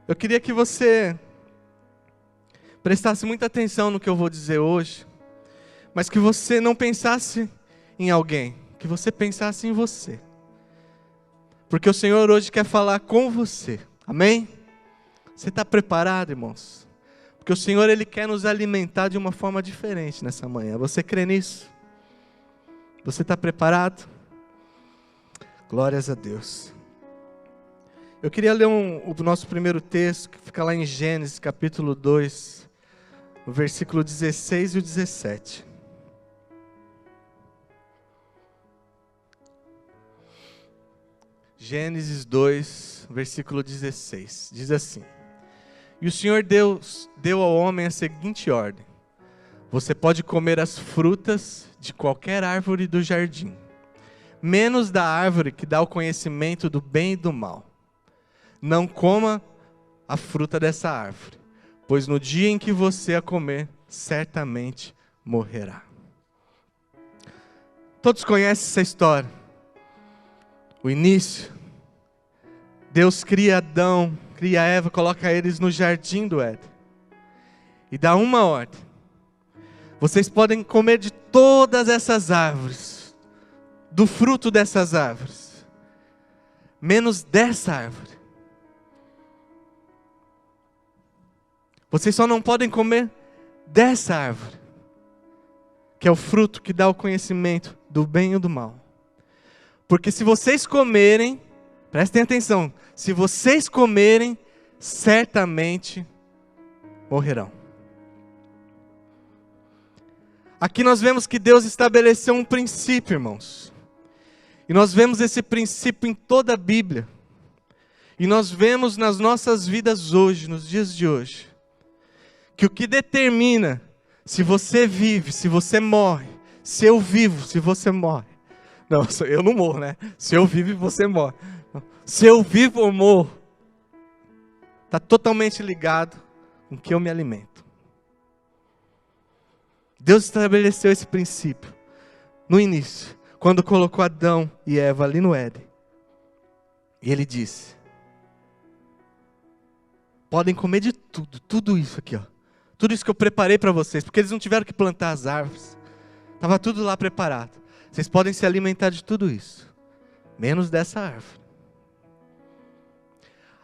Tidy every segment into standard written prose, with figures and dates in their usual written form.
Eu queria que você prestasse muita atenção no que eu vou dizer hoje, mas que você não pensasse em alguém, que você pensasse em você. Porque o Senhor hoje quer falar com você. Amém? Você está preparado, irmãos? Porque o Senhor, Ele quer nos alimentar de uma forma diferente nessa manhã. Você crê nisso? Você está preparado? Glórias a Deus. Eu queria ler o nosso primeiro texto, que fica lá em Gênesis, capítulo 2, o versículo 16 e o 17. Gênesis 2, versículo 16. Diz assim: E o Senhor Deus deu ao homem a seguinte ordem: Você pode comer as frutas de qualquer árvore do jardim, menos da árvore que dá o conhecimento do bem e do mal. Não coma a fruta dessa árvore, pois no dia em que você a comer, certamente morrerá. Todos conhecem essa história. O início. Deus cria Adão, cria Eva, coloca eles no jardim do Éden. E dá uma ordem. Vocês podem comer de todas essas árvores, do fruto dessas árvores, menos dessa árvore. Vocês só não podem comer dessa árvore, que é o fruto que dá o conhecimento do bem e do mal. Porque se vocês comerem, prestem atenção, se vocês comerem, certamente morrerão. Aqui nós vemos que Deus estabeleceu um princípio, irmãos. E nós vemos esse princípio em toda a Bíblia. E nós vemos nas nossas vidas hoje, nos dias de hoje, que o que determina se você vive, se você morre, se eu vivo, se você morre. Não, eu não morro, né? Se eu vivo, você morre. Se eu vivo ou morro, está totalmente ligado com o que eu me alimento. Deus estabeleceu esse princípio no início, quando colocou Adão e Eva ali no Éden. E Ele disse: podem comer de tudo, tudo isso aqui, ó. Tudo isso que eu preparei para vocês, porque eles não tiveram que plantar as árvores. Estava tudo lá preparado. Vocês podem se alimentar de tudo isso, menos dessa árvore.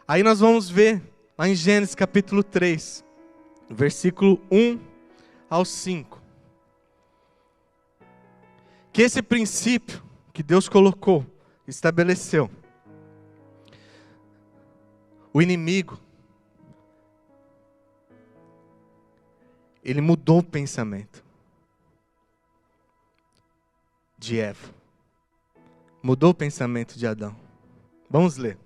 Aí nós vamos ver, lá em Gênesis capítulo 3, versículo 1 ao 5. Que esse princípio que Deus colocou, estabeleceu. O inimigo, ele mudou o pensamento de Eva. Mudou o pensamento de Adão. Vamos ler.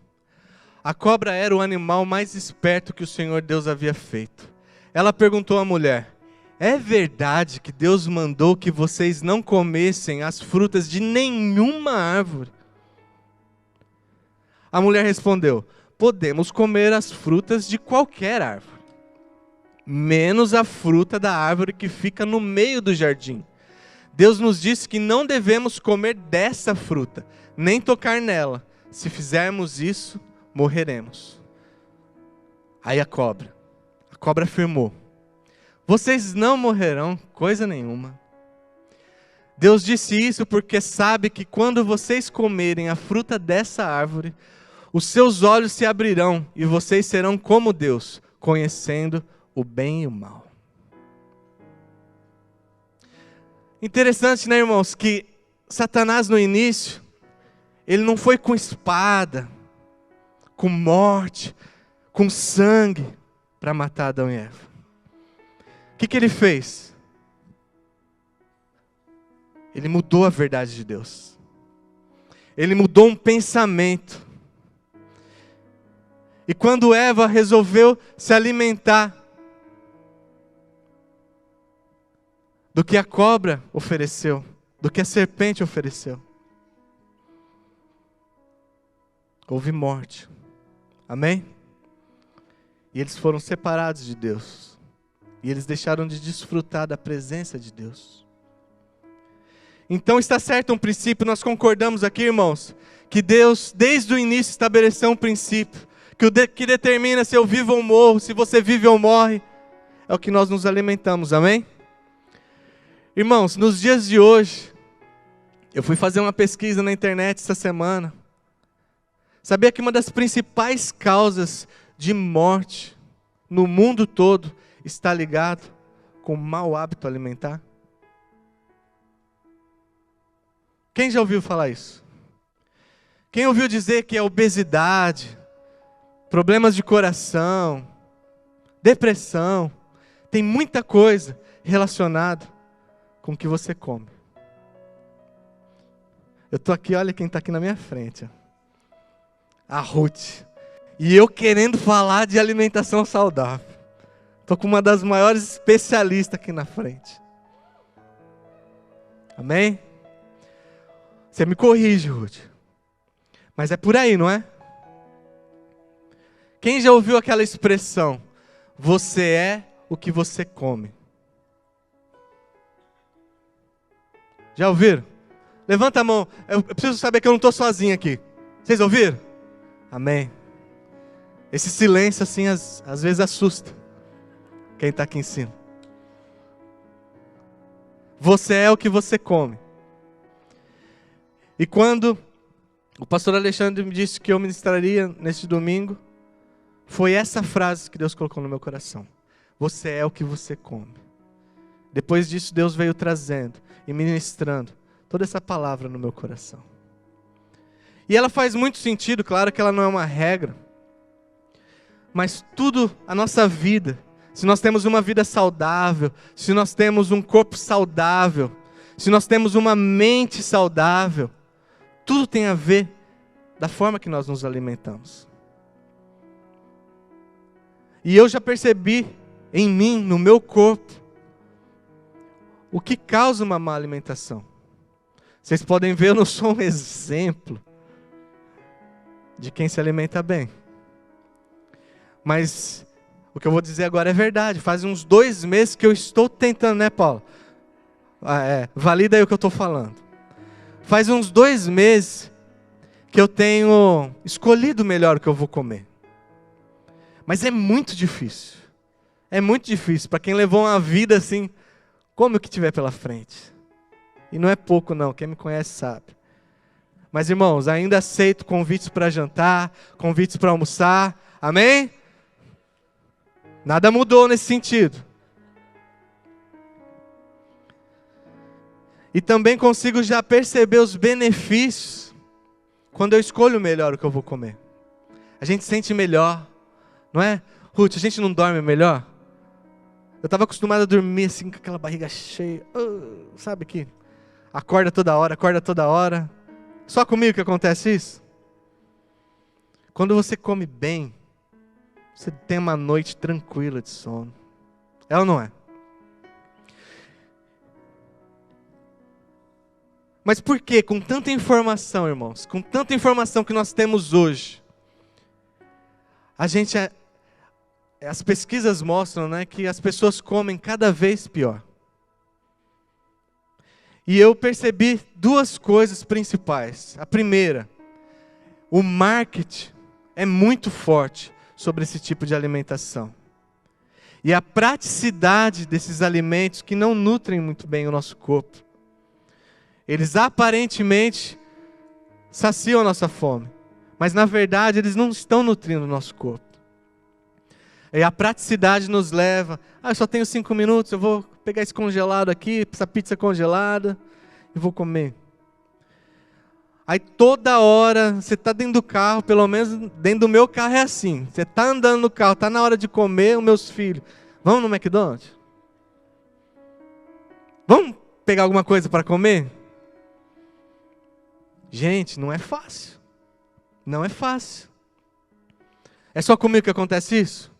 A cobra era o animal mais esperto que o Senhor Deus havia feito. Ela perguntou à mulher: é verdade que Deus mandou que vocês não comessem as frutas de nenhuma árvore? A mulher respondeu: podemos comer as frutas de qualquer árvore, menos a fruta da árvore que fica no meio do jardim. Deus nos disse que não devemos comer dessa fruta, nem tocar nela. Se fizermos isso, morreremos. Aí a cobra afirmou: vocês não morrerão coisa nenhuma. Deus disse isso porque sabe que quando vocês comerem a fruta dessa árvore, os seus olhos se abrirão e vocês serão como Deus, conhecendo o bem e o mal. Interessante, né, irmãos, que Satanás no início, ele não foi com espada, com morte, com sangue, para matar Adão e Eva. O que ele fez? Ele mudou a verdade de Deus. Ele mudou um pensamento. E quando Eva resolveu se alimentar do que a cobra ofereceu, do que a serpente ofereceu, houve morte. Amém? E eles foram separados de Deus. E eles deixaram de desfrutar da presença de Deus. Então está certo um princípio, nós concordamos aqui, irmãos, que Deus desde o início estabeleceu um princípio, que determina se eu vivo ou morro, se você vive ou morre, é o que nós nos alimentamos, amém? Irmãos, nos dias de hoje, eu fui fazer uma pesquisa na internet essa semana. Sabia que uma das principais causas de morte no mundo todo está ligado com mau hábito alimentar? Quem já ouviu falar isso? Quem ouviu dizer que a obesidade, problemas de coração, depressão, tem muita coisa relacionada com o que você come? Eu estou aqui, olha quem está aqui na minha frente. A Ruth. E eu querendo falar de alimentação saudável. Estou com uma das maiores especialistas aqui na frente. Amém? Você me corrige, Ruth. Mas é por aí, não é? Quem já ouviu aquela expressão? Você é o que você come. Já ouviram? Levanta a mão. Eu preciso saber que eu não estou sozinho aqui. Vocês ouviram? Amém. Esse silêncio assim às vezes assusta quem está aqui em cima. Você é o que você come. E quando o pastor Alexandre me disse que eu ministraria neste domingo, foi essa frase que Deus colocou no meu coração. Você é o que você come. Depois disso Deus veio trazendo e ministrando toda essa palavra no meu coração. E ela faz muito sentido, claro que ela não é uma regra. Mas tudo, a nossa vida, se nós temos uma vida saudável, se nós temos um corpo saudável, se nós temos uma mente saudável, tudo tem a ver da forma que nós nos alimentamos. E eu já percebi em mim, no meu corpo, o que causa uma má alimentação. Vocês podem ver, eu não sou um exemplo de quem se alimenta bem. Mas o que eu vou dizer agora é verdade. Faz uns 2 meses que eu estou tentando, né, Paulo? Valida aí o que eu estou falando. Faz uns 2 meses que eu tenho escolhido melhor o que eu vou comer. Mas é muito difícil. É muito difícil. Para quem levou uma vida assim, come o que tiver pela frente. E não é pouco não, quem me conhece sabe. Mas irmãos, ainda aceito convites para jantar, convites para almoçar. Amém? Nada mudou nesse sentido. E também consigo já perceber os benefícios quando eu escolho melhor o que eu vou comer. A gente sente melhor, não é? Ruth, a gente não dorme melhor? Eu estava acostumado a dormir assim com aquela barriga cheia. Sabe que acorda toda hora. Só comigo que acontece isso? Quando você come bem, você tem uma noite tranquila de sono. É ou não é? Mas por que, com tanta informação, irmãos, com tanta informação que nós temos hoje, as pesquisas mostram, né, que as pessoas comem cada vez pior. E eu percebi 2 coisas principais. A primeira, o marketing é muito forte sobre esse tipo de alimentação. E a praticidade desses alimentos que não nutrem muito bem o nosso corpo. Eles aparentemente saciam a nossa fome, mas na verdade eles não estão nutrindo o nosso corpo. E a praticidade nos leva, eu só tenho 5 minutos, eu vou pegar esse congelado aqui, essa pizza congelada, e vou comer. Aí toda hora, você está dentro do carro, pelo menos dentro do meu carro é assim. Você está andando no carro, está na hora de comer, os meus filhos, vamos no McDonald's? Vamos pegar alguma coisa para comer? Gente, não é fácil. Não é fácil. É só comigo que acontece isso?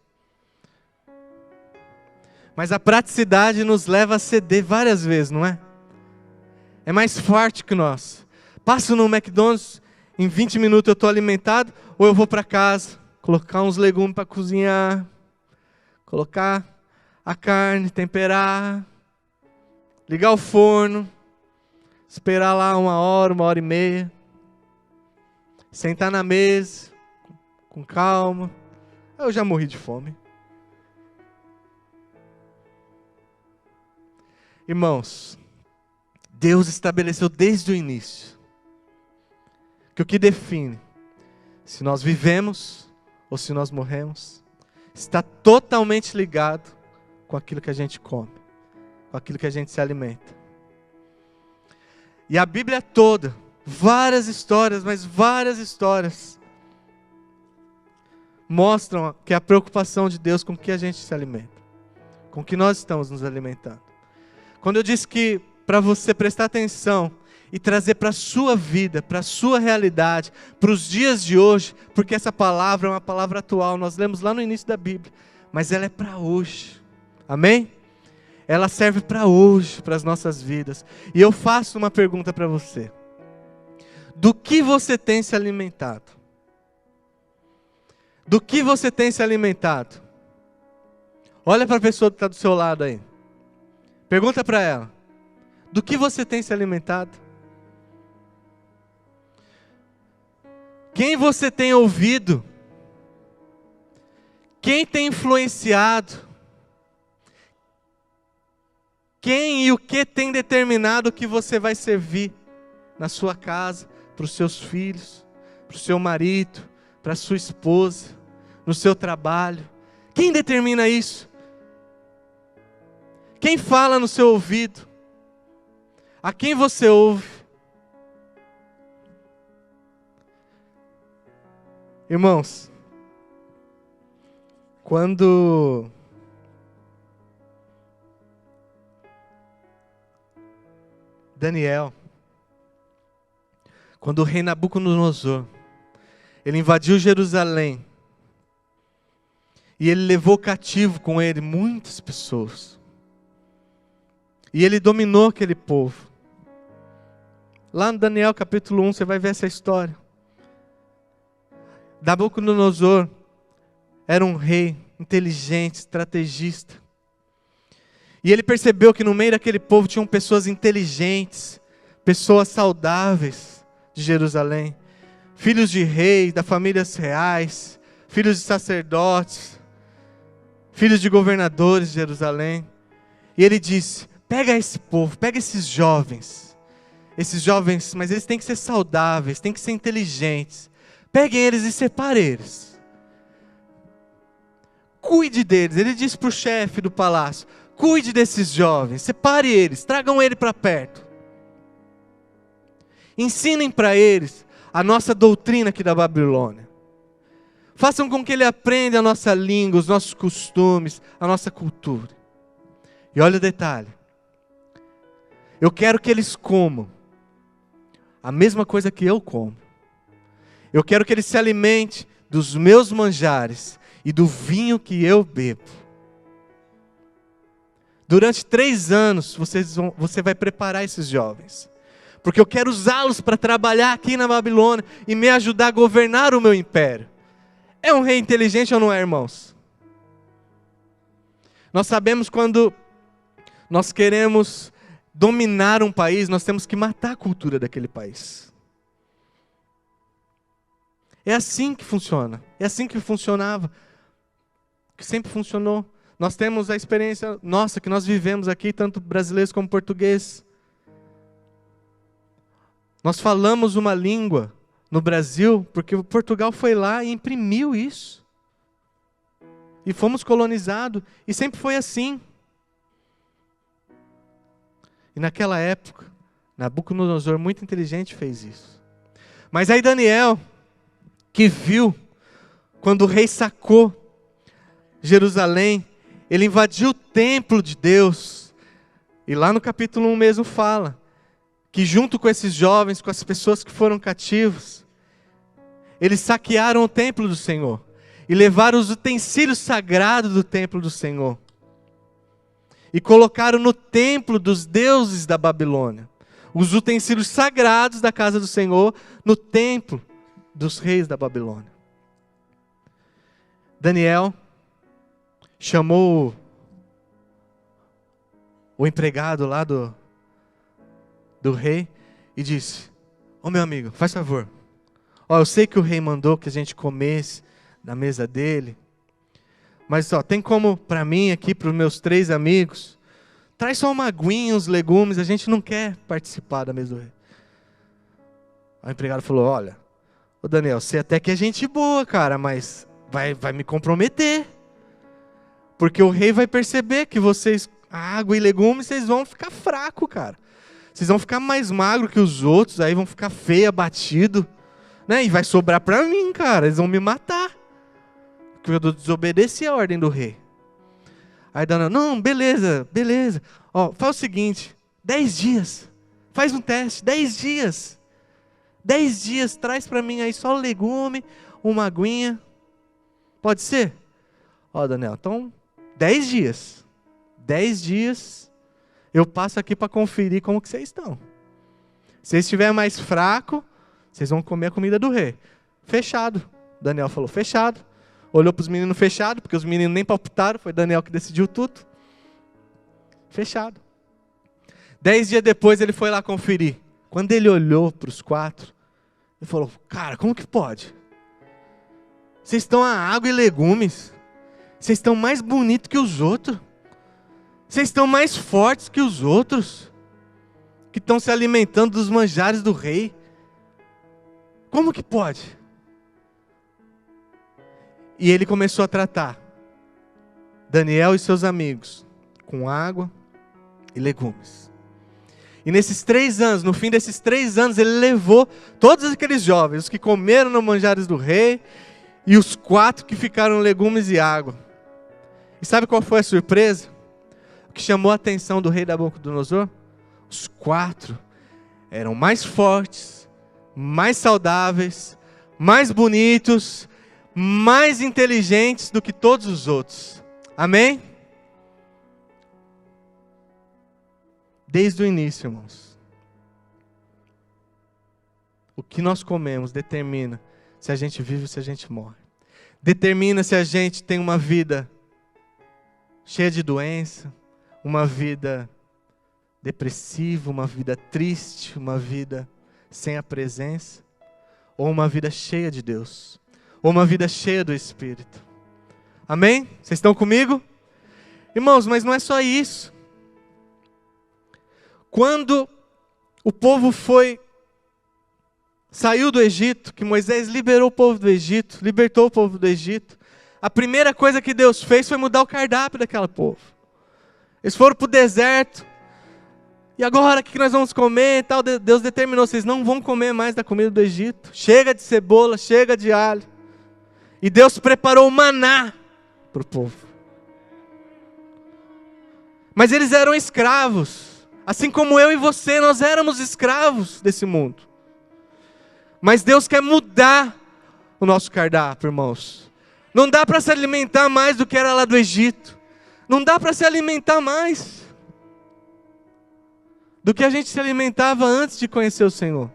Mas a praticidade nos leva a ceder várias vezes, não é? É mais forte que nós. Passo no McDonald's, em 20 minutos eu estou alimentado, ou eu vou para casa, colocar uns legumes para cozinhar, colocar a carne, temperar, ligar o forno, esperar lá 1 hora, 1h30, sentar na mesa, com calma. Eu já morri de fome. Irmãos, Deus estabeleceu desde o início que o que define se nós vivemos ou se nós morremos está totalmente ligado com aquilo que a gente come, com aquilo que a gente se alimenta. E a Bíblia toda, várias histórias, mas várias histórias, mostram que a preocupação de Deus com o que a gente se alimenta, com o que nós estamos nos alimentando. Quando eu disse que para você prestar atenção e trazer para a sua vida, para a sua realidade, para os dias de hoje, porque essa palavra é uma palavra atual, nós lemos lá no início da Bíblia, mas ela é para hoje, amém? Ela serve para hoje, para as nossas vidas. E eu faço uma pergunta para você: do que você tem se alimentado? Do que você tem se alimentado? Olha para a pessoa que está do seu lado aí. Pergunta para ela: do que você tem se alimentado? Quem você tem ouvido? Quem tem influenciado? Quem e o que tem determinado que você vai servir na sua casa, para os seus filhos, para o seu marido, para a sua esposa, no seu trabalho? Quem determina isso? Quem fala no seu ouvido? A quem você ouve? Irmãos, quando Daniel, quando o rei Nabucodonosor, ele invadiu Jerusalém, e ele levou cativo com ele muitas pessoas, e ele dominou aquele povo. Lá no Daniel capítulo 1 você vai ver essa história. Nabucodonosor era um rei inteligente, estrategista. E ele percebeu que no meio daquele povo tinham pessoas inteligentes, pessoas saudáveis de Jerusalém, filhos de reis, das famílias reais, filhos de sacerdotes, filhos de governadores de Jerusalém. E ele disse: pega esse povo, pega esses jovens, mas eles têm que ser saudáveis, têm que ser inteligentes. Peguem eles e separem eles. Cuide deles. Ele disse para o chefe do palácio: cuide desses jovens, separe eles, tragam ele para perto. Ensinem para eles a nossa doutrina aqui da Babilônia. Façam com que ele aprenda a nossa língua, os nossos costumes, a nossa cultura. E olha o detalhe: eu quero que eles comam a mesma coisa que eu como. Eu quero que eles se alimentem dos meus manjares e do vinho que eu bebo. Durante 3 anos você vai preparar esses jovens, porque eu quero usá-los para trabalhar aqui na Babilônia e me ajudar a governar o meu império. É um rei inteligente ou não é, irmãos? Nós sabemos quando nós queremos dominar um país, nós temos que matar a cultura daquele país. É assim que funciona, é assim que funcionava, que sempre funcionou. Nós temos a experiência nossa, que nós vivemos aqui, tanto brasileiros como portugueses. Nós falamos uma língua no Brasil, porque Portugal foi lá e imprimiu isso. E fomos colonizados, e sempre foi assim. E naquela época, Nabucodonosor, muito inteligente, fez isso. Mas aí Daniel, que viu, quando o rei sacou Jerusalém, ele invadiu o templo de Deus. E lá no capítulo 1 mesmo fala que junto com esses jovens, com as pessoas que foram cativos, eles saquearam o templo do Senhor e levaram os utensílios sagrados do templo do Senhor e colocaram no templo dos deuses da Babilônia os utensílios sagrados da casa do Senhor no templo dos reis da Babilônia. Daniel chamou o empregado lá do rei e disse: ô meu amigo, faz favor, eu sei que o rei mandou que a gente comesse da mesa dele. Mas tem como para mim aqui, para os meus 3 amigos, traz só uma aguinha, uns legumes, a gente não quer participar da mesa do rei. Aí o empregado falou, olha, ô Daniel, você até que é gente boa, cara, mas vai me comprometer. Porque o rei vai perceber que vocês, água e legumes, vocês vão ficar fraco, cara. Vocês vão ficar mais magro que os outros, aí vão ficar feio, abatido, né? E vai sobrar para mim, cara, eles vão me matar. Porque eu desobedeci a ordem do rei. Aí Daniel, não, beleza. Ó, faz o seguinte, 10 dias, faz um teste, 10 dias. 10 dias, traz para mim aí só legume, uma aguinha. Pode ser? Ó, Daniel, então 10 dias. 10 dias eu passo aqui para conferir como que vocês estão. Se vocês estiverem mais fraco, vocês vão comer a comida do rei. Fechado. Daniel falou, fechado. Olhou para os meninos, fechado, porque os meninos nem palpitaram, foi Daniel que decidiu tudo. Fechado. 10 dias depois ele foi lá conferir. Quando ele olhou para os 4, ele falou, cara, como que pode? Vocês estão a água e legumes. Vocês estão mais bonitos que os outros. Vocês estão mais fortes que os outros. Que estão se alimentando dos manjares do rei. Como que pode? E ele começou a tratar Daniel e seus amigos com água e legumes. E nesses 3 anos, no fim desses 3 anos, ele levou todos aqueles jovens, os que comeram no manjares do rei, e os 4 que ficaram legumes e água. E sabe qual foi a surpresa? O que chamou a atenção do rei Nabucodonosor? Os 4 eram mais fortes, mais saudáveis, mais bonitos, mais inteligentes do que todos os outros. Amém? Desde o início, irmãos. O que nós comemos determina se a gente vive ou se a gente morre. Determina se a gente tem uma vida cheia de doença, uma vida depressiva, uma vida triste, uma vida sem a presença, ou uma vida cheia de Deus, ou uma vida cheia do Espírito. Amém? Vocês estão comigo? Irmãos, mas não é só isso. Quando o povo saiu do Egito, que Moisés liberou o povo do Egito, libertou o povo do Egito, a primeira coisa que Deus fez foi mudar o cardápio daquele povo. Eles foram para o deserto, e agora o que nós vamos comer e tal? Deus determinou, vocês não vão comer mais da comida do Egito, chega de cebola, chega de alho. E Deus preparou o maná para o povo. Mas eles eram escravos, assim como eu e você, nós éramos escravos desse mundo. Mas Deus quer mudar o nosso cardápio, irmãos. Não dá para se alimentar mais do que era lá do Egito. Não dá para se alimentar mais do que a gente se alimentava antes de conhecer o Senhor.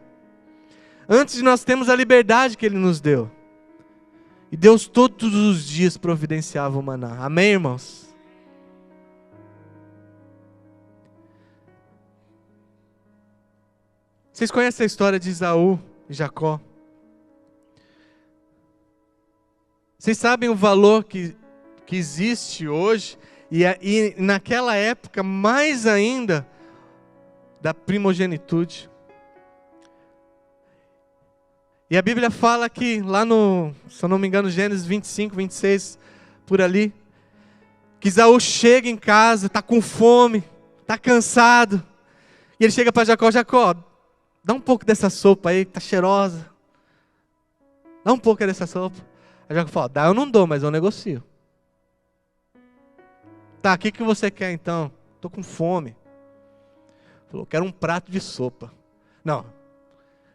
Antes de nós termos a liberdade que Ele nos deu. E Deus todos os dias providenciava o maná. Amém, irmãos? Vocês conhecem a história de Esaú e Jacó? Vocês sabem o valor que existe hoje, e naquela época mais ainda, da primogenitude. E a Bíblia fala que lá no, se eu não me engano, Gênesis 25, 26, por ali, que Esaú chega em casa, está com fome, está cansado, e ele chega para Jacó, Jacó, dá um pouco dessa sopa aí, que está cheirosa. Dá um pouco dessa sopa. Aí Jacó fala, dá, eu não dou, mas eu negocio. Tá, o que você quer então? Estou com fome. Falou, quero um prato de sopa. Não,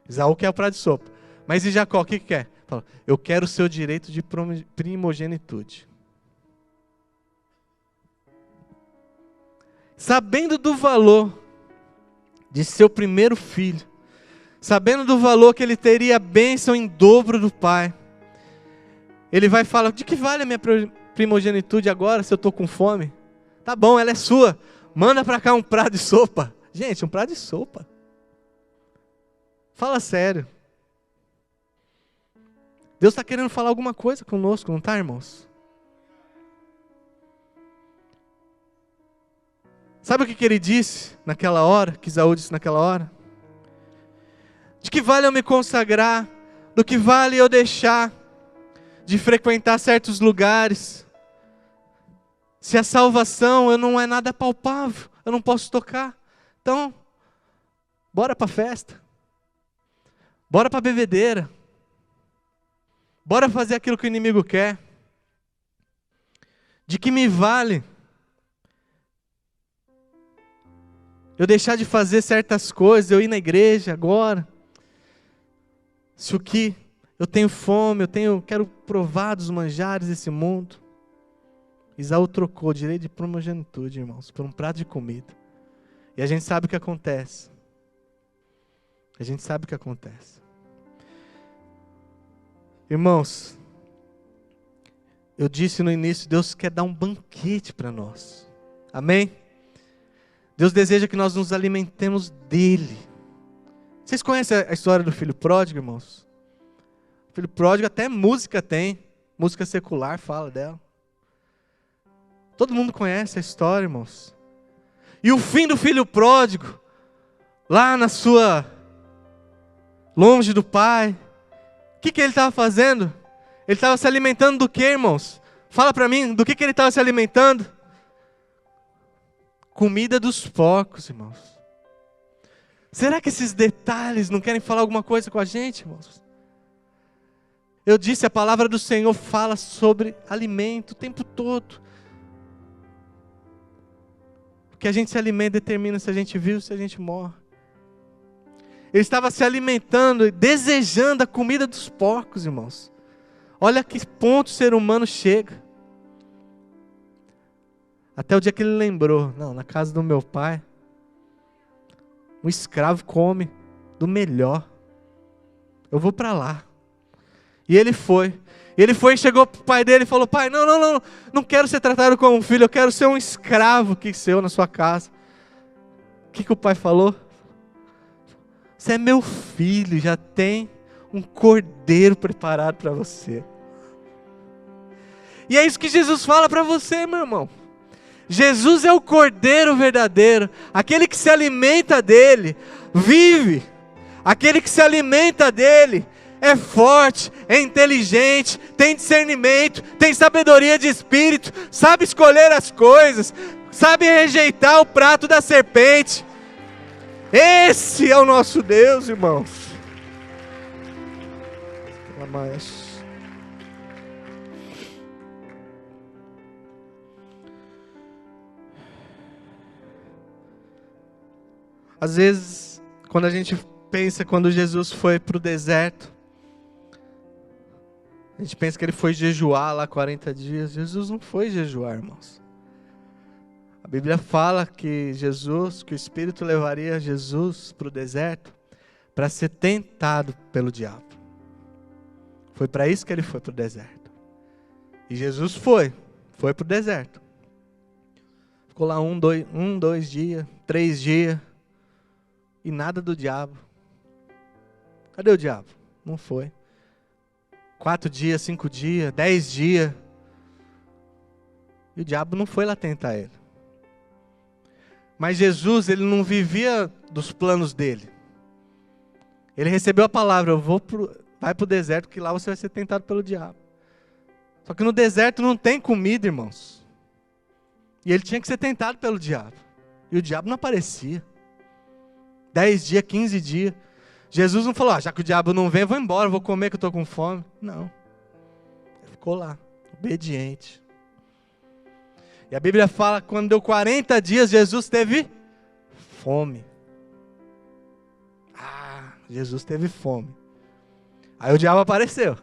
Esaú quer o prato de sopa. Mas e Jacó, o que quer? Falou, eu quero o seu direito de primogenitude. Sabendo do valor de seu primeiro filho, sabendo do valor que ele teria a bênção em dobro do pai, ele vai falar, de que vale a minha primogenitude agora se eu estou com fome? Tá bom, ela é sua, manda para cá um prato de sopa. Gente, um prato de sopa. Fala sério. Deus está querendo falar alguma coisa conosco, não está, irmãos? Sabe o que ele disse naquela hora, que Esaú disse naquela hora? De que vale eu me consagrar, do que vale eu deixar de frequentar certos lugares, se a salvação não é nada palpável, eu não posso tocar. Então, bora para a festa, bora para a bebedeira, bora fazer aquilo que o inimigo quer. De que me vale eu deixar de fazer certas coisas, eu ir na igreja agora, se o que eu tenho fome, quero provar dos manjares desse mundo. Esaú trocou o direito de primogenitura, irmãos, por um prato de comida. E a gente sabe o que acontece. A gente sabe o que acontece. Irmãos, eu disse no início, Deus quer dar um banquete para nós. Amém? Deus deseja que nós nos alimentemos dele. Vocês conhecem a história do filho pródigo, irmãos? O filho pródigo até música tem. Música secular fala dela. Todo mundo conhece a história, irmãos. E o fim do filho pródigo, lá na sua, longe do pai, o que ele estava fazendo? Ele estava se alimentando do que, irmãos? Fala para mim, do que ele estava se alimentando? Comida dos porcos, irmãos. Será que esses detalhes não querem falar alguma coisa com a gente, irmãos? Eu disse, a palavra do Senhor fala sobre alimento o tempo todo. O que a gente se alimenta determina se a gente vive ou se a gente morre. Ele estava se alimentando e desejando a comida dos porcos, irmãos. Olha a que ponto o ser humano chega. Até o dia que ele lembrou, não, na casa do meu pai, um escravo come do melhor. Eu vou para lá. E ele foi. Ele foi e chegou para o pai dele e falou, pai, não quero ser tratado como um filho, eu quero ser um escravo que seu na sua casa. O que o pai falou? Você é meu filho, já tem um cordeiro preparado para você. E é isso que Jesus fala para você, meu irmão. Jesus é o cordeiro verdadeiro, aquele que se alimenta dele, vive. Aquele que se alimenta dele é forte, é inteligente, tem discernimento, tem sabedoria de espírito, sabe escolher as coisas, sabe rejeitar o prato da serpente. Esse é o nosso Deus, irmãos. Às vezes, quando a gente pensa, quando Jesus foi para o deserto, a gente pensa que ele foi jejuar lá 40 dias. Jesus não foi jejuar, irmãos. A Bíblia fala que que o Espírito levaria Jesus para o deserto para ser tentado pelo diabo. Foi para isso que ele foi para o deserto. E Jesus foi para o deserto. Ficou lá 2 dias, 3 dias. E nada do diabo. Cadê o diabo? Não foi. 4 dias, 5 dias, 10 dias. E o diabo não foi lá tentar ele. Mas Jesus, ele não vivia dos planos dele. Ele recebeu a palavra, vai para o deserto, que lá você vai ser tentado pelo diabo. Só que no deserto não tem comida, irmãos. E ele tinha que ser tentado pelo diabo. E o diabo não aparecia. 10 dias, 15 dias. Jesus não falou, já que o diabo não vem, eu vou embora, vou comer que eu estou com fome. Não. Ele ficou lá, obediente. E a Bíblia fala que quando deu 40 dias, Jesus teve fome. Jesus teve fome. Aí o diabo apareceu.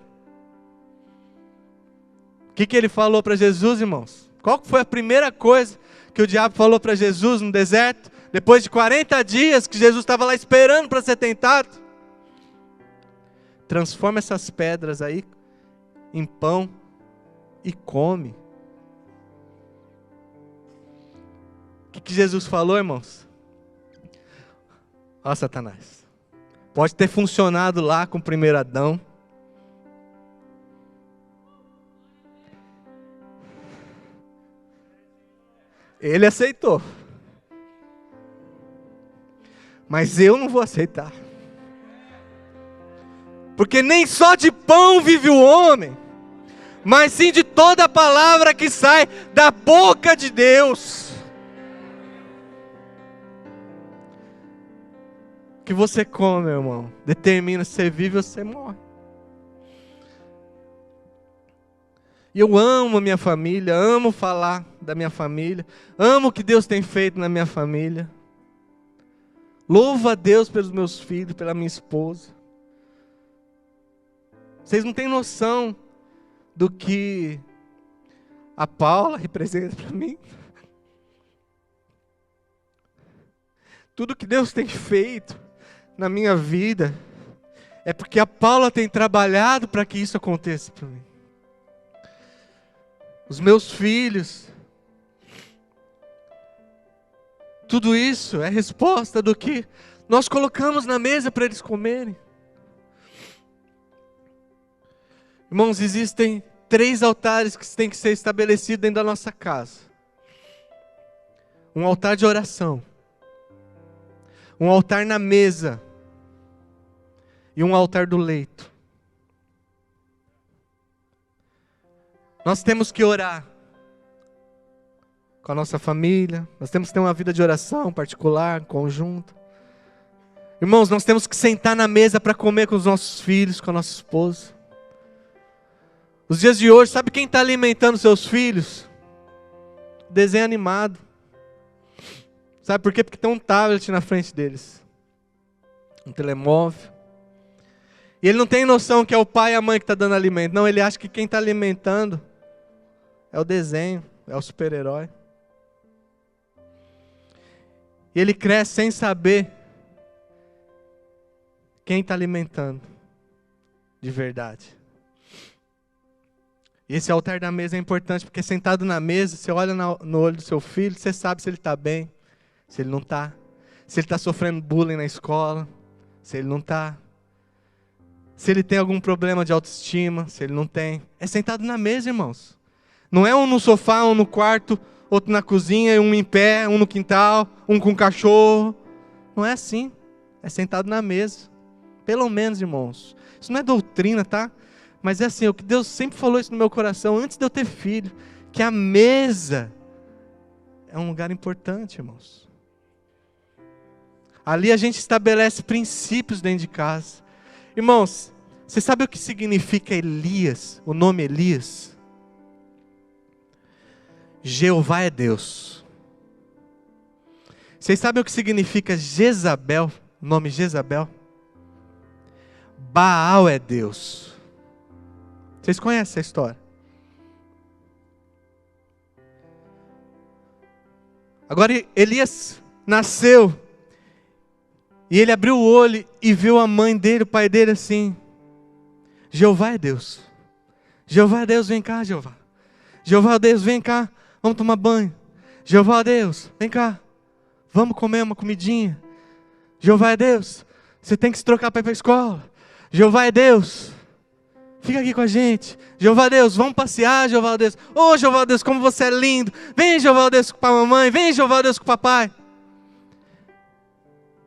O que ele falou para Jesus, irmãos? Qual foi a primeira coisa que o diabo falou para Jesus no deserto? Depois de 40 dias que Jesus estava lá esperando para ser tentado. Transforma essas pedras aí em pão e come. O que Jesus falou, irmãos? Ó, Satanás. Pode ter funcionado lá com o primeiro Adão. Ele aceitou. Mas eu não vou aceitar. Porque nem só de pão vive o homem, mas sim de toda a palavra que sai da boca de Deus. O que você come, meu irmão, determina se você vive ou se você morre. E eu amo a minha família, amo falar da minha família, amo o que Deus tem feito na minha família. Louvo a Deus pelos meus filhos, pela minha esposa. Vocês não têm noção do que a Paula representa para mim. Tudo que Deus tem feito na minha vida é porque a Paula tem trabalhado para que isso aconteça para mim. Os meus filhos, tudo isso é resposta do que nós colocamos na mesa para eles comerem. Irmãos, existem 3 altares que têm que ser estabelecidos dentro da nossa casa. Um altar de oração, um altar na mesa e um altar do leito. Nós temos que orar com a nossa família, nós temos que ter uma vida de oração particular, conjunto. Irmãos, nós temos que sentar na mesa para comer com os nossos filhos, com a nossa esposa. Os dias de hoje, sabe quem está alimentando seus filhos? Desenho animado. Sabe por quê? Porque tem um tablet na frente deles, um telemóvel. E ele não tem noção que é o pai e a mãe que está dando alimento. Não, ele acha que quem está alimentando é o desenho, é o super-herói. E ele cresce sem saber quem está alimentando de verdade. E esse altar da mesa é importante, porque sentado na mesa, você olha no olho do seu filho, você sabe se ele está bem, se ele não está. Se ele está sofrendo bullying na escola, se ele não está. Se ele tem algum problema de autoestima, se ele não tem. É sentado na mesa, irmãos. Não é um no sofá, um no quarto, outro na cozinha, um em pé, um no quintal, um com cachorro. Não é assim. É sentado na mesa. Pelo menos, irmãos. Isso não é doutrina, tá? Mas é assim, o que Deus sempre falou isso no meu coração, antes de eu ter filho, que a mesa é um lugar importante, irmãos. Ali a gente estabelece princípios dentro de casa. Irmãos, você sabe o que significa Elias, o nome Elias? Jeová é Deus. Vocês sabem o que significa Jezabel, o nome Jezabel? Baal é Deus. Vocês conhecem essa história? Agora Elias nasceu e ele abriu o olho e viu a mãe dele, o pai dele assim: Jeová é Deus. Jeová é Deus, vem cá, Jeová. Jeová é Deus, vem cá, vamos tomar banho. Jeová é Deus, vem cá, vamos comer uma comidinha. Jeová é Deus, você tem que se trocar para ir para a escola. Jeová é Deus, fica aqui com a gente. Jeová Deus, vamos passear, Jeová Deus. Oh, Jeová Deus, como você é lindo. Vem, Jeová Deus, com a mamãe. Vem, Jeová Deus, com o papai.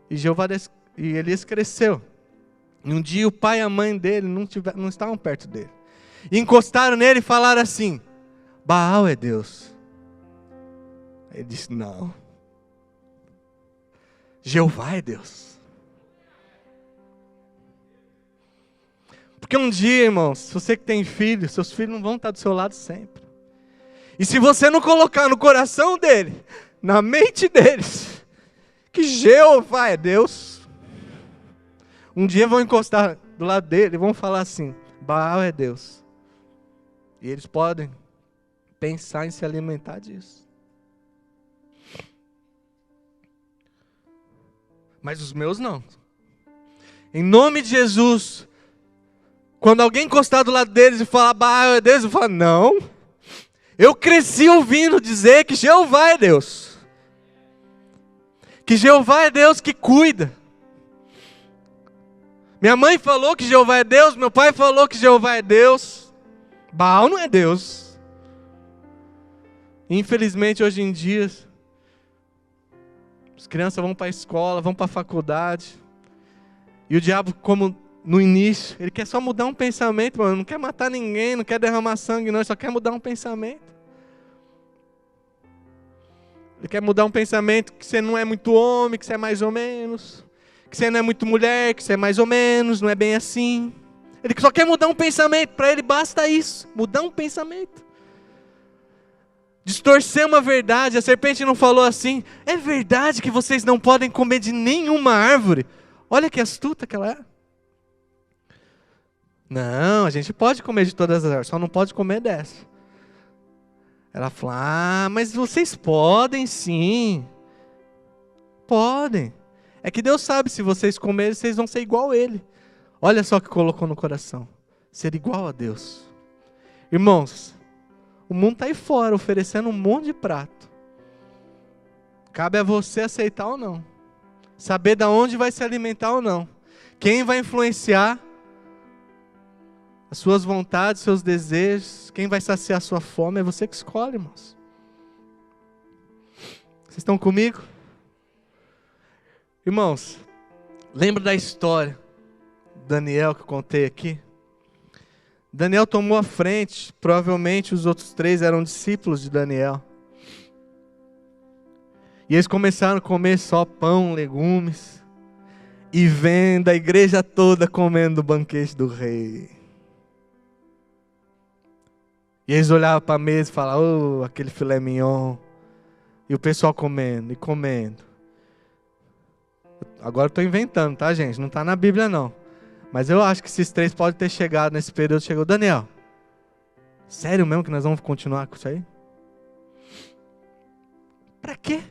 E Elias cresceu. E um dia o pai e a mãe dele não estavam perto dele. E encostaram nele e falaram assim: Baal é Deus. Ele disse: não. Jeová é Deus. Porque um dia, irmãos, você que tem filhos, seus filhos não vão estar do seu lado sempre. E se você não colocar no coração dele, na mente deles, que Jeová é Deus, um dia vão encostar do lado dele e vão falar assim: Baal é Deus. E eles podem pensar em se alimentar disso. Mas os meus não. Em nome de Jesus, quando alguém encostar do lado deles e falar Baal é Deus, eu falo: não. Eu cresci ouvindo dizer que Jeová é Deus. Que Jeová é Deus que cuida. Minha mãe falou que Jeová é Deus, meu pai falou que Jeová é Deus. Baal não é Deus. Infelizmente, hoje em dia, as crianças vão para a escola, vão para a faculdade. E o diabo, como no início, ele quer só mudar um pensamento, mano. Não quer matar ninguém, não quer derramar sangue, não. Ele só quer mudar um pensamento. Ele quer mudar um pensamento que você não é muito homem, que você é mais ou menos. Que você não é muito mulher, que você é mais ou menos, não é bem assim. Ele só quer mudar um pensamento. Para ele basta isso, mudar um pensamento. Distorcer uma verdade. A serpente não falou assim: é verdade que vocês não podem comer de nenhuma árvore? Olha que astuta que ela é. Não, a gente pode comer de todas as árvores, só não pode comer dessa. Ela falou: mas vocês podem sim. Podem. É que Deus sabe, se vocês comerem, vocês vão ser igual a Ele. Olha só o que colocou no coração: ser igual a Deus. Irmãos, o mundo está aí fora, oferecendo um monte de prato. Cabe a você aceitar ou não. Saber de onde vai se alimentar ou não. Quem vai influenciar as suas vontades, seus desejos, quem vai saciar a sua fome, é você que escolhe, irmãos. Vocês estão comigo? Irmãos, lembra da história de Daniel que eu contei aqui? Daniel tomou a frente, provavelmente os outros 3 eram discípulos de Daniel. E eles começaram a comer só pão, legumes, e vendo a igreja toda comendo o banquete do rei. E eles olhavam para a mesa e falavam: aquele filé mignon. E o pessoal comendo e comendo. Agora eu estou inventando, tá, gente? Não está na Bíblia, não. Mas eu acho que esses 3 podem ter chegado nesse período. Chegou: Daniel, sério mesmo que nós vamos continuar com isso aí? Para quê?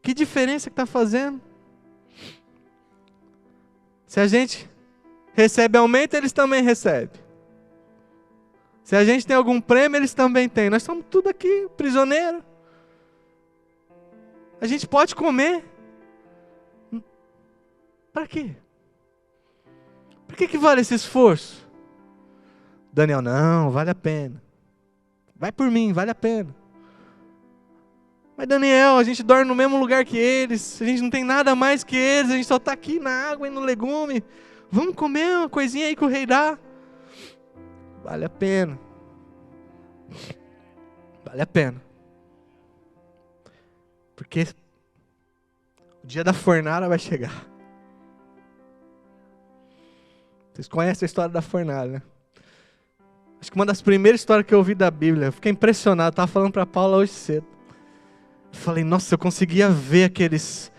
Que diferença que está fazendo? Se a gente recebe aumento, eles também recebem. Se a gente tem algum prêmio, eles também têm. Nós somos tudo aqui prisioneiro. A gente pode comer. Para quê? Por que vale esse esforço? Daniel: não, vale a pena. Vai por mim, vale a pena. Mas Daniel, a gente dorme no mesmo lugar que eles. A gente não tem nada mais que eles. A gente só está aqui na água e no legume. Vamos comer uma coisinha aí que o rei dá. Vale a pena. Vale a pena. Porque o dia da fornalha vai chegar. Vocês conhecem a história da fornalha, né? Acho que uma das primeiras histórias que eu ouvi da Bíblia, eu fiquei impressionado. Eu estava falando para a Paula hoje cedo. Eu falei: nossa, eu conseguia ver aqueles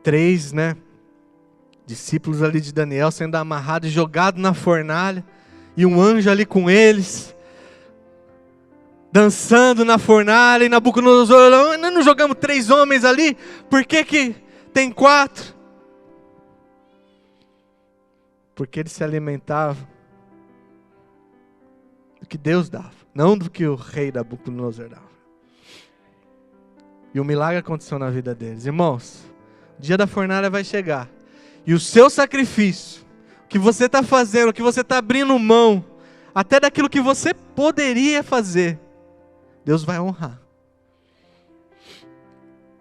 3, né, discípulos ali de Daniel sendo amarrados e jogados na fornalha. E um anjo ali com eles, dançando na fornalha. E Nabucodonosor: nós não jogamos 3 homens ali? Por que tem 4? Porque eles se alimentavam do que Deus dava, não do que o rei Nabucodonosor dava. E o milagre aconteceu na vida deles. Irmãos, o dia da fornalha vai chegar. E o seu sacrifício, o que você está fazendo, o que você está abrindo mão, até daquilo que você poderia fazer, Deus vai honrar.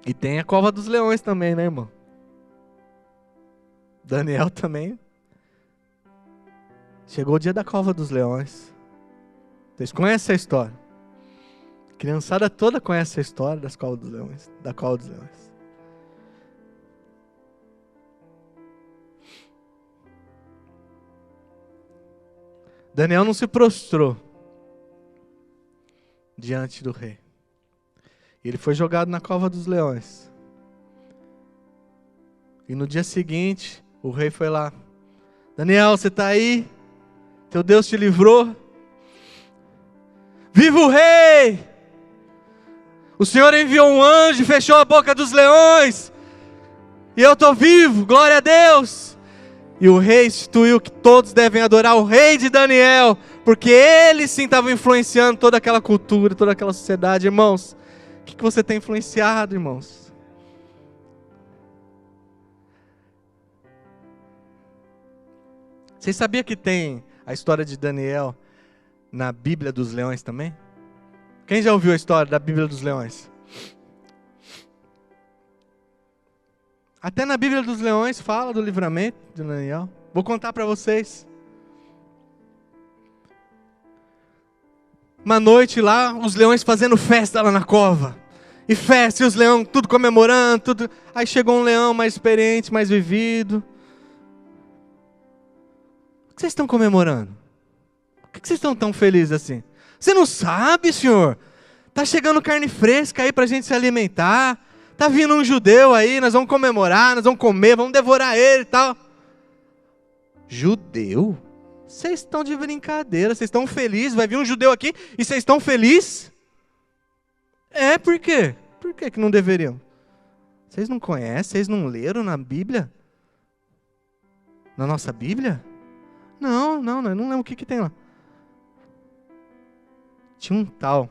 E tem a cova dos leões também, né, irmão? Daniel também. Chegou o dia da cova dos leões. Vocês conhecem a história? A criançada toda conhece a história das covas dos leões, da cova dos leões. Daniel não se prostrou diante do rei. Ele foi jogado na cova dos leões. E no dia seguinte, o rei foi lá: Daniel, você está aí? Teu Deus te livrou? Viva o rei! O Senhor enviou um anjo e fechou a boca dos leões. E eu estou vivo, glória a Deus. E o rei instituiu que todos devem adorar o rei de Daniel, porque ele sim estava influenciando toda aquela cultura, toda aquela sociedade. Irmãos, o que você tem influenciado, irmãos? Vocês sabiam que tem a história de Daniel na Bíblia dos Leões também? Quem já ouviu a história da Bíblia dos Leões? Até na Bíblia dos Leões fala do livramento de Daniel. Vou contar para vocês. Uma noite lá, os leões fazendo festa lá na cova. E festa, e os leões tudo comemorando, tudo. Aí chegou um leão mais experiente, mais vivido. O que vocês estão comemorando? Por que vocês estão tão felizes assim? Você não sabe, senhor? Tá chegando carne fresca aí pra gente se alimentar. Tá vindo um judeu aí, nós vamos comemorar, nós vamos comer, vamos devorar ele e tal. Judeu? Vocês estão de brincadeira, vocês estão felizes? Vai vir um judeu aqui e vocês estão felizes? Por quê? Por que não deveriam? Vocês não conhecem, vocês não leram na Bíblia? Na nossa Bíblia? Não lembro o que tem lá. Tinha um tal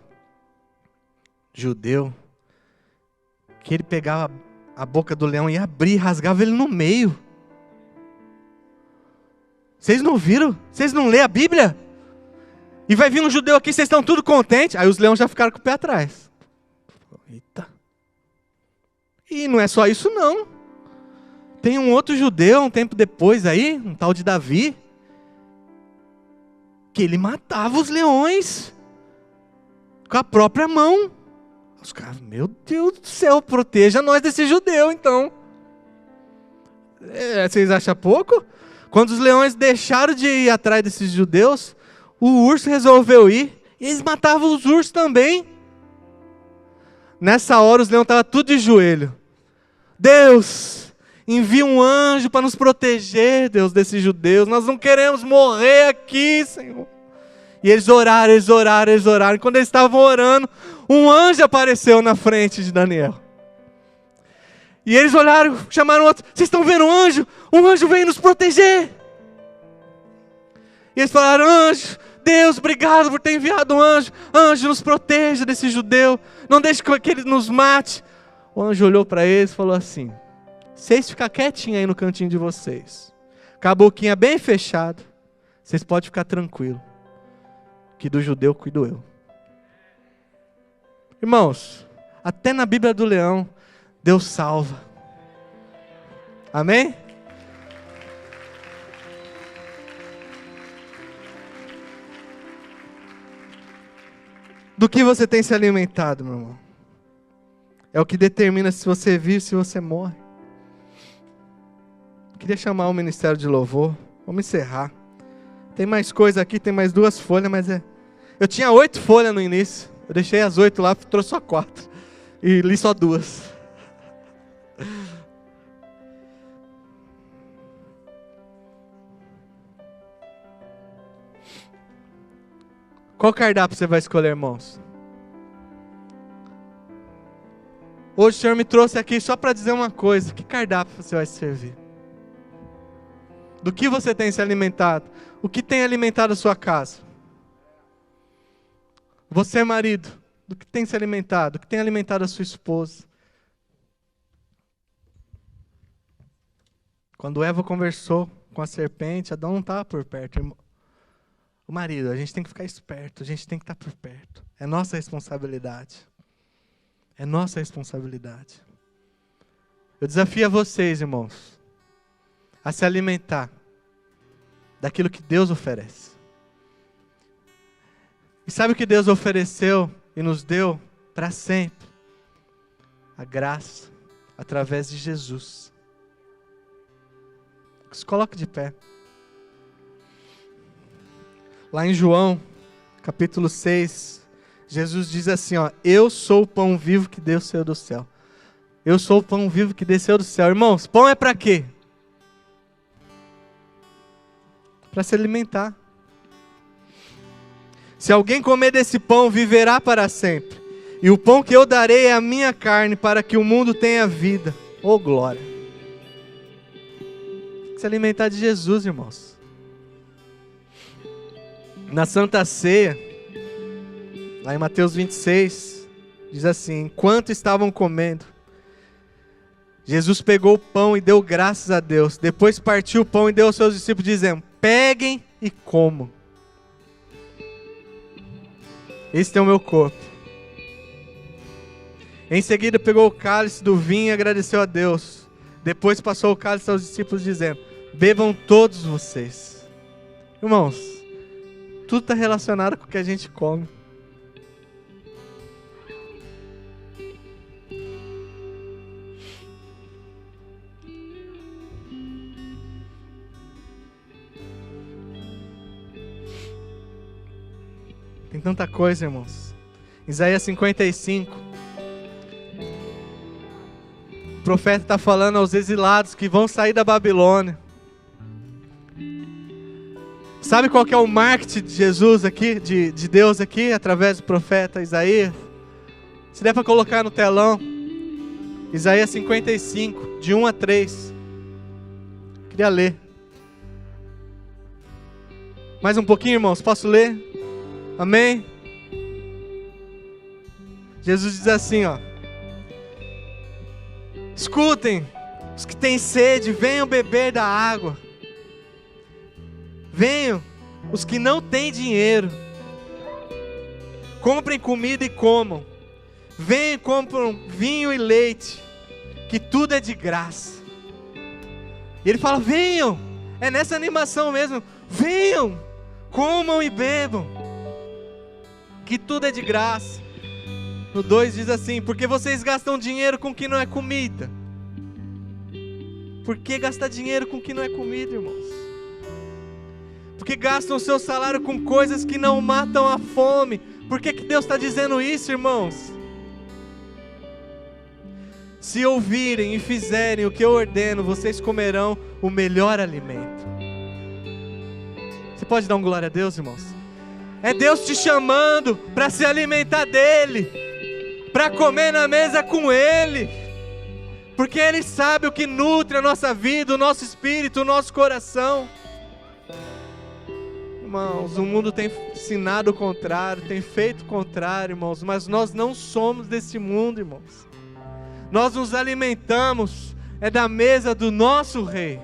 judeu que ele pegava a boca do leão e abria e rasgava ele no meio. Vocês não viram? Vocês não lêem a Bíblia? E vai vir um judeu aqui, vocês estão tudo contentes? Aí os leões já ficaram com o pé atrás. Eita. E não é só isso não. Tem um outro judeu, um tempo depois aí, um tal de Davi, que ele matava os leões com a própria mão. Os caras, meu Deus do céu, proteja nós desse judeu então. Vocês acham pouco? Quando os leões deixaram de ir atrás desses judeus, o urso resolveu ir, e eles matavam os ursos também. Nessa hora os leões estavam tudo de joelho. Deus, envia um anjo para nos proteger, Deus, desses judeus. Nós não queremos morrer aqui, Senhor. E eles oraram. E quando eles estavam orando, um anjo apareceu na frente de Daniel. E eles olharam, chamaram outro. Vocês estão vendo um anjo? Um anjo veio nos proteger. E eles falaram, anjo, Deus, obrigado por ter enviado um anjo. Anjo, nos proteja desse judeu. Não deixe que ele nos mate. O anjo olhou para eles e falou assim, vocês ficam quietinhos aí no cantinho de vocês. Com a boquinha bem fechada. Vocês podem ficar tranquilos. Que do judeu cuido eu. Irmãos, até na Bíblia do leão, Deus salva. Amém? Do que você tem se alimentado, meu irmão? É o que determina se você vive, se você morre. Queria chamar o Ministério de Louvor. Vamos encerrar. Tem mais coisa aqui, tem mais 2 folhas, mas eu tinha 8 folhas no início. Eu deixei as 8 lá, trouxe só 4. E li só 2. Qual cardápio você vai escolher, irmãos? Hoje o Senhor me trouxe aqui só para dizer uma coisa. Que cardápio você vai servir? Do que você tem se alimentado? O que tem alimentado a sua casa? Você, marido, do que tem se alimentado? O que tem alimentado a sua esposa? Quando Eva conversou com a serpente, Adão não estava por perto, irmão. O marido, a gente tem que ficar esperto, a gente tem que estar por perto. É nossa responsabilidade. É nossa responsabilidade. Eu desafio a vocês, irmãos, a se alimentar daquilo que Deus oferece. E sabe o que Deus ofereceu e nos deu para sempre? A graça através de Jesus. Se coloque de pé. Lá em João, capítulo 6, Jesus diz assim, eu sou o pão vivo que desceu do céu. Eu sou o pão vivo que desceu do céu. Irmãos, pão é para quê? Para se alimentar. Se alguém comer desse pão, viverá para sempre. E o pão que eu darei é a minha carne, para que o mundo tenha vida. Oh, glória! Tem que se alimentar de Jesus, irmãos. Na Santa Ceia, lá em Mateus 26, diz assim, enquanto estavam comendo, Jesus pegou o pão e deu graças a Deus. Depois partiu o pão e deu aos seus discípulos, dizendo, peguem e comam. Este é o meu corpo, Em seguida pegou o cálice do vinho e agradeceu a Deus. Depois passou o cálice aos discípulos dizendo: bebam todos vocês. Irmãos, tudo está relacionado com o que a gente come. Tem tanta coisa, irmãos. Isaías 55. O profeta está falando aos exilados que vão sair da Babilônia. Sabe qual que é o marketing de Jesus aqui, de Deus aqui, através do profeta Isaías? Se der para colocar no telão. Isaías 55, de 1 a 3. Queria ler. Mais um pouquinho, irmãos, posso ler? Amém? Jesus diz assim, ó: escutem, os que têm sede, venham beber da água. Venham, os que não têm dinheiro, comprem comida e comam. Venham e compram vinho e leite, que tudo é de graça. E ele fala: venham, é nessa animação mesmo. Venham, comam e bebam, que tudo é de graça. No 2 diz assim: porque vocês gastam dinheiro com o que não é comida. Por que gastar dinheiro com o que não é comida, irmãos? Porque gastam o seu salário com coisas que não matam a fome. Por que Deus está dizendo isso, irmãos? Se ouvirem e fizerem o que eu ordeno, vocês comerão o melhor alimento. Você pode dar um glória a Deus, irmãos? É Deus te chamando para se alimentar dEle, para comer na mesa com Ele, porque Ele sabe o que nutre a nossa vida, o nosso espírito, o nosso coração. Irmãos, o mundo tem ensinado o contrário, tem feito o contrário, irmãos, mas nós não somos desse mundo, irmãos. Nós nos alimentamos da mesa do nosso Rei.